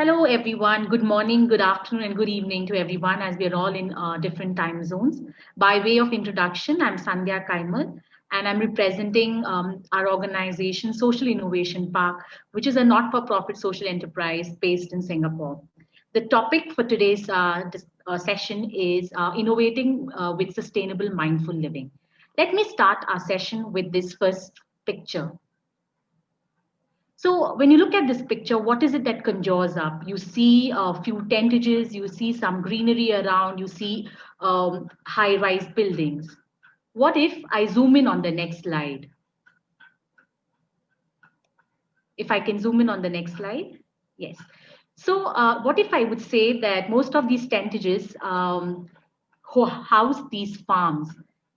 Hello, everyone. Good morning, good afternoon, and good evening to everyone as we are all in different time zones. By way of introduction, I'm Sandhya Kaimal, and I'm representing our organization, Social Innovation Park, which is a not for profit social enterprise based in Singapore. The topic for today's session is innovating with sustainable mindful living. Let me start our session with this first picture. So when you look at this picture, what is it that conjures up? You see a few tentages, you see some greenery around, you see high-rise buildings. What if I zoom in on the next slide? If I can zoom in on the next slide. Yes. So what if I would say that most of these tentages house these farms?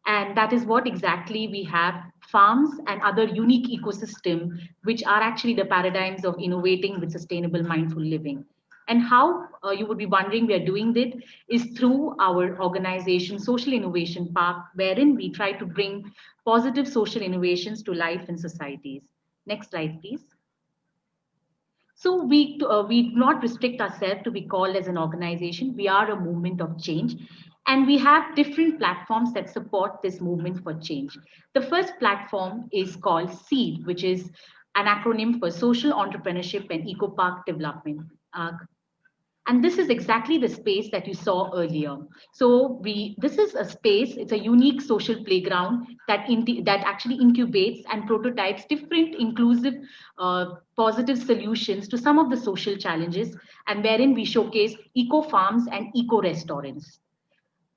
And that is what exactly we have, farms and other unique ecosystem, which are actually the paradigms of innovating with sustainable mindful living. And how you would be wondering we are doing that is through our organization, Social Innovation Park, wherein we try to bring positive social innovations to life and societies. Next slide, please. So we do not restrict ourselves to be called as an organization. We are a movement of change, and we have different platforms that support this movement for change. The first platform is called SEED, which is an acronym for Social Entrepreneurship and Eco Park Development. And this is exactly the space that you saw earlier. So this is a space, it's a unique social playground that actually incubates and prototypes different inclusive, positive solutions to some of the social challenges, and wherein we showcase eco farms and eco restaurants.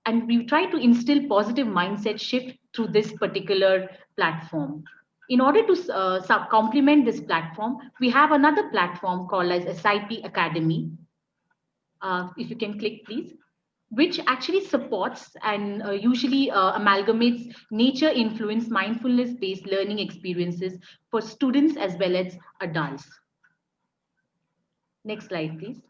And we try to instill positive mindset shift through this particular platform. In order to complement this platform, we have another platform called as SIP Academy, if you can click please, which actually supports and usually amalgamates nature influenced mindfulness based learning experiences for students as well as adults. Next slide please.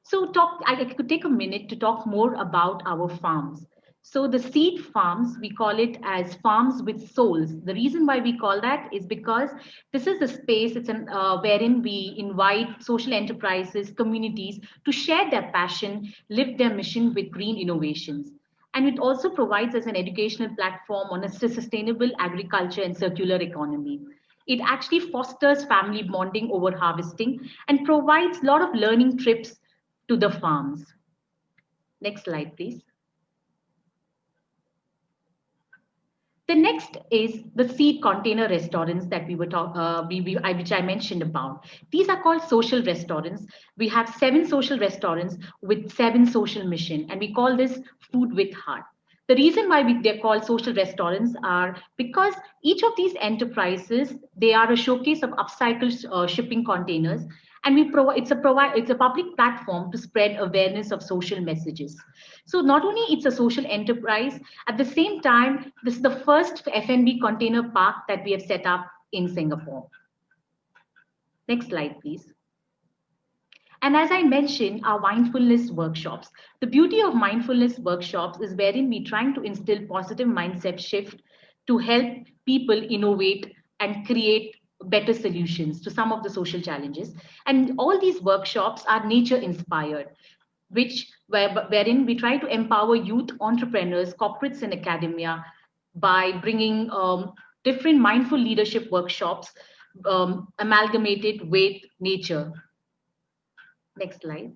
So I could take a minute to talk more about our farms. So the seed farms, we call it as farms with souls. The reason why we call that is because this is the space wherein we invite social enterprises, communities to share their passion, live their mission with green innovations. And it also provides us an educational platform on a sustainable agriculture and circular economy. It actually fosters family bonding over harvesting and provides a lot of learning trips to the farms. Next slide, please. The next is the seed container restaurants that which I mentioned about. These are called social restaurants. We have 7 social restaurants with 7 social mission, and we call this food with heart. The reason why they're called social restaurants are because each of these enterprises, they are a showcase of upcycled shipping containers, and it's a public platform to spread awareness of social messages. So not only it's a social enterprise, at the same time, this is the first F&B container park that we have set up in Singapore. Next slide, please. And as I mentioned, our mindfulness workshops. The beauty of mindfulness workshops is wherein we're trying to instill positive mindset shift to help people innovate and create better solutions to some of the social challenges. And all these workshops are nature inspired, wherein we try to empower youth entrepreneurs, corporates, and academia by bringing different mindful leadership workshops amalgamated with nature. Next slide.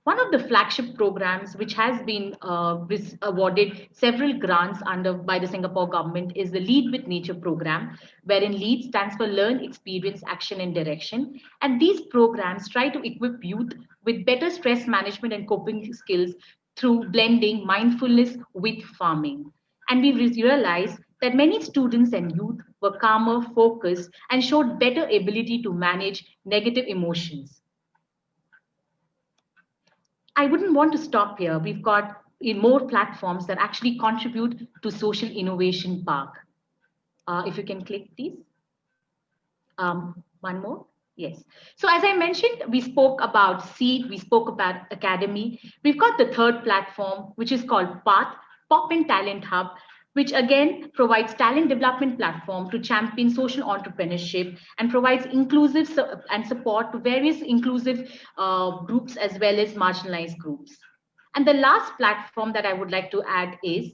One of the flagship programs which has been awarded several grants by the Singapore government is the Lead with Nature program, wherein LEAD stands for Learn, Experience, Action and Direction. And these programs try to equip youth with better stress management and coping skills through blending mindfulness with farming. And we realized that many students and youth were calmer, focused, and showed better ability to manage negative emotions. I wouldn't want to stop here. We've got more platforms that actually contribute to Social Innovation Park. If you can click, please. One more. Yes. So as I mentioned, we spoke about Seed, we spoke about Academy. We've got the third platform, which is called PATH, Pop and Talent Hub, which again provides talent development platform to champion social entrepreneurship and provides inclusive and support to various inclusive groups as well as marginalized groups. And the last platform that I would like to add is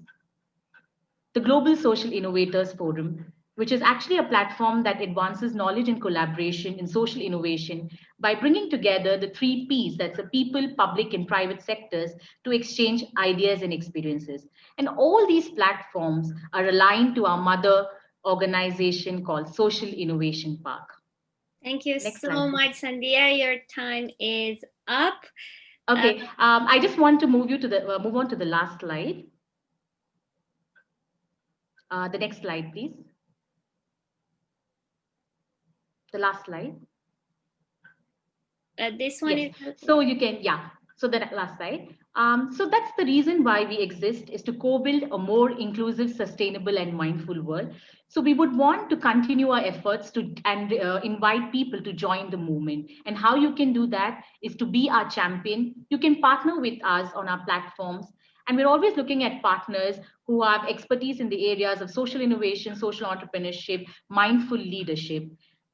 the Global Social Innovators Forum, which is actually a platform that advances knowledge and collaboration in social innovation by bringing together the three Ps, that's the people, public, and private sectors, to exchange ideas and experiences. And all these platforms are aligned to our mother organization called Social Innovation Park. Thank you Next so slide, much, Sandhya. Your time is up. Okay, I just want to move on to the last slide. The next slide, please. The last slide. This one Yes. is. So you can, yeah. So the last slide. So that's the reason why we exist, is to co-build a more inclusive, sustainable, and mindful world. So we would want to continue our efforts to and invite people to join the movement. And how you can do that is to be our champion. You can partner with us on our platforms. And we're always looking at partners who have expertise in the areas of social innovation, social entrepreneurship, mindful leadership.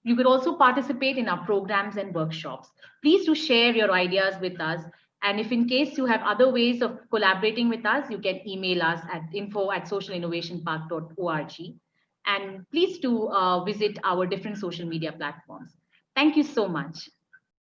You could also participate in our programs and workshops. Please do share your ideas with us. And if in case you have other ways of collaborating with us, you can email us at info@socialinnovationpark.org. And please do visit our different social media platforms. Thank you so much.